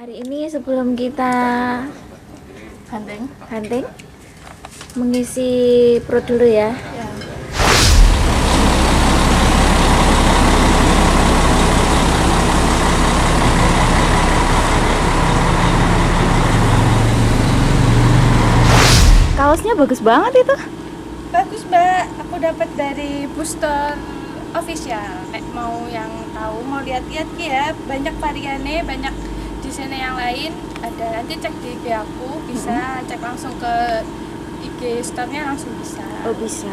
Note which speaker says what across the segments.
Speaker 1: Hari ini sebelum kita hunting, mengisi perut dulu ya.
Speaker 2: Ya.
Speaker 1: Kaosnya bagus banget itu.
Speaker 2: Bagus mbak, aku dapat dari Booster Official. Nek mau yang tahu, mau lihat-lihat ya, banyak variannya, banyak desainnya yang lain. Ada, nanti cek di IG aku, bisa cek langsung ke IG store-nya langsung bisa.
Speaker 1: Oh bisa.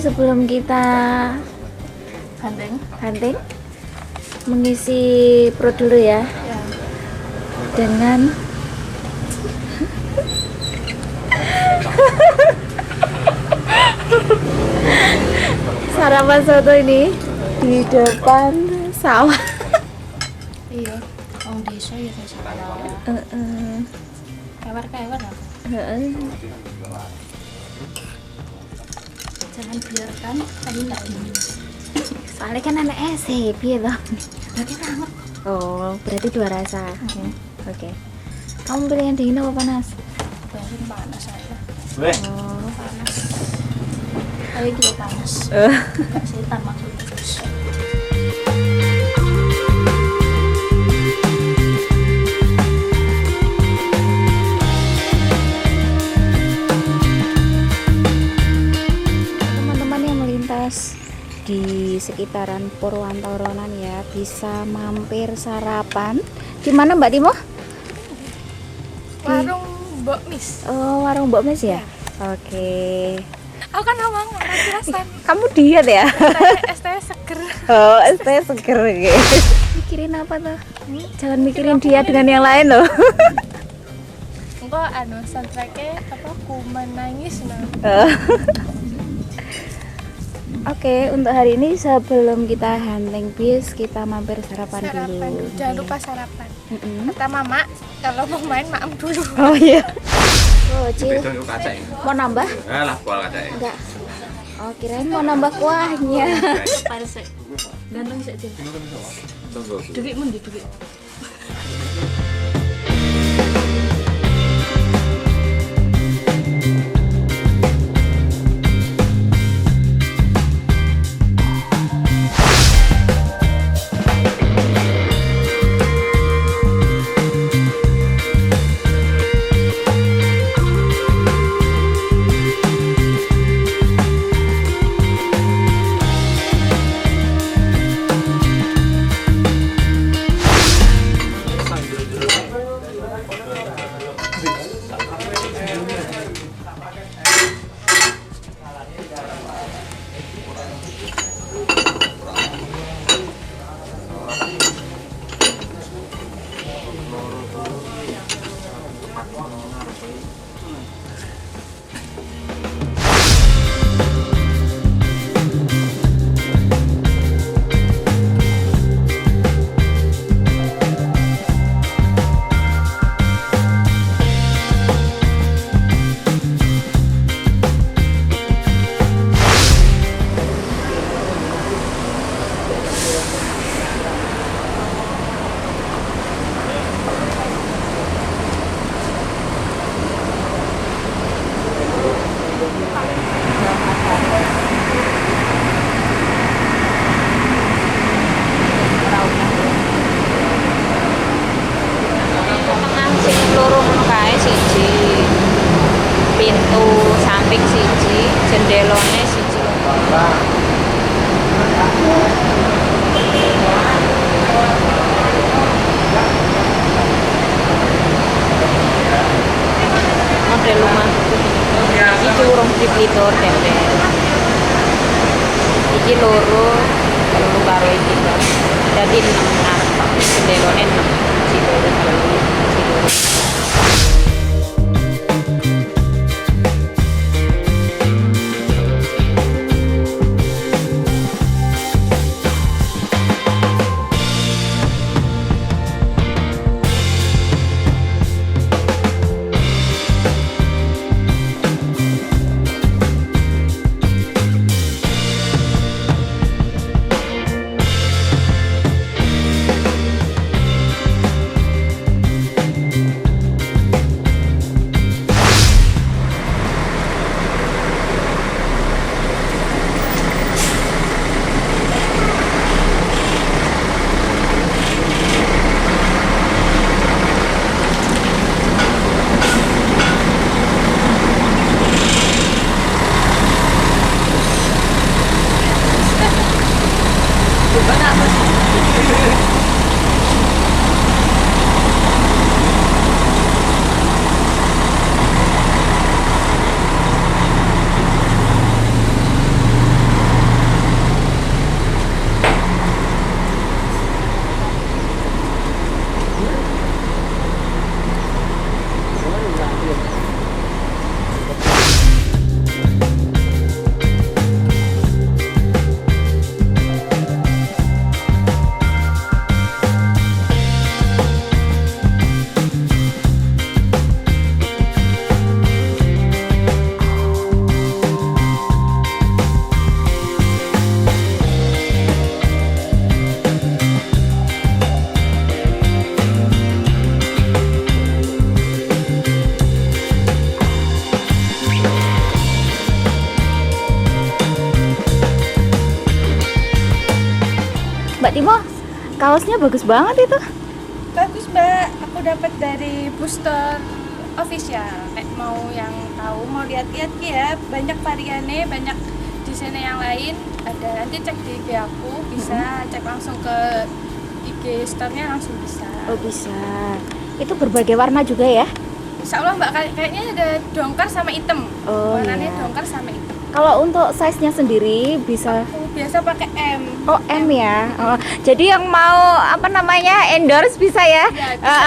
Speaker 1: Sebelum kita hunting, mengisi perut dulu ya.
Speaker 2: Ya.
Speaker 1: Dengan sarapan soto ini di depan sawah.
Speaker 2: Iya, orang desa ya saya salah. Kewar-kewar lah. Jangan biarkan tadi nggak ini.
Speaker 1: Soalnya kan anak SC, piye toh?
Speaker 2: Berarti hangat.
Speaker 1: Oh, berarti dua rasa. Oke. Kamu pilih yang dingin apa panas?
Speaker 2: Biarin panas aja.
Speaker 1: Oh.
Speaker 2: Panas. Ayo juga panas. Nggak setan maksudnya.
Speaker 1: Teman-teman yang melintas di sekitaran Purwantoronan ya, bisa mampir sarapan. Di mana Mbak Timo?
Speaker 2: Warung Mbok Mis.
Speaker 1: Oh, warung Mbak Mes ya? Oke.
Speaker 2: Aku kan ngomong orang jelasan.
Speaker 1: Kamu diet ya?
Speaker 2: ST seger.
Speaker 1: Oh, ST seger gitu. Mikirin apa tuh? Jangan mikirin dia dengan yang lain loh.
Speaker 2: Enggak soundtracknya apa? Ku menangis nah.
Speaker 1: Oke, untuk hari ini sebelum kita hunting bis, kita mampir sarapan dulu.
Speaker 2: Jangan lupa sarapan. Kata mama, kalau mau main maem dulu.
Speaker 1: Oh iya. Oh, Cil. Mau nambah?
Speaker 3: Lah, kual kacang.
Speaker 1: Enggak. Oh, kirain mau nambah kuahnya.
Speaker 2: Parsek. Ganteng sik, Cil.
Speaker 3: Tunggu.
Speaker 2: Duit mundi duit.
Speaker 1: tur dendel. Iki loro, telu karo iki Bang. Dadi 6 ngarep. Jendelone 6. Si loro telu, si loro. Mbak Timo, kaosnya bagus banget itu.
Speaker 2: Bagus Mbak, aku dapat dari Booster Official. Nek mau yang tahu, mau lihat-lihat ya, banyak variannya, banyak desainnya yang lain. Ada, nanti cek di IG aku, bisa cek langsung ke IG store-nya langsung bisa.
Speaker 1: Oh bisa. Itu berbagai warna juga ya?
Speaker 2: Insya Allah Mbak, kayaknya ada dongker sama hitam.
Speaker 1: Oh,
Speaker 2: Warnanya
Speaker 1: iya.
Speaker 2: dongker sama hitam.
Speaker 1: Kalau untuk size-nya sendiri bisa.
Speaker 2: Aku biasa pakai M.
Speaker 1: Oh M ya. Oh, jadi yang mau apa namanya endorse bisa ya?
Speaker 2: Ya, bisa.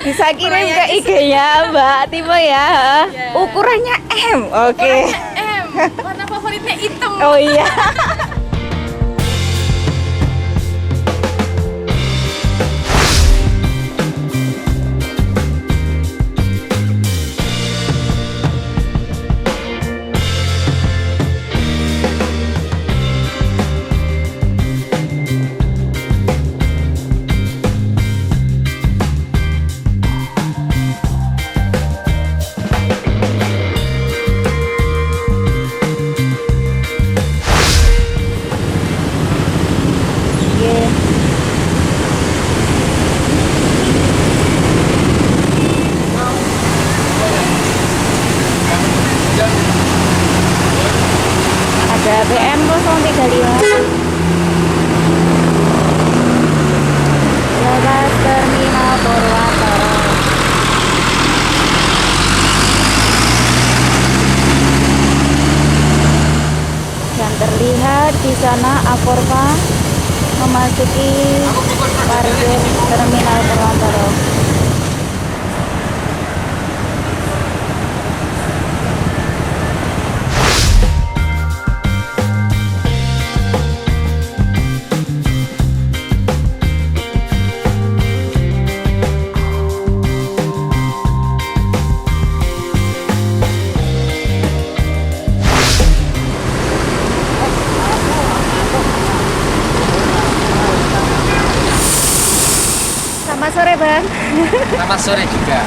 Speaker 1: Bisa kirim ke
Speaker 2: Ukurannya
Speaker 1: IG-nya Mbak Timo ya.
Speaker 2: Ya.
Speaker 1: Ukurannya M. Oke.
Speaker 2: Warnanya M. Warna favoritnya hitam.
Speaker 1: Oh iya. Ada BM 035 Lepas Terminal Purwantoro. Dan terlihat di sana Aporva memasuki parkir Terminal Purwantoro. Selamat sore Bang.
Speaker 4: Selamat sore juga.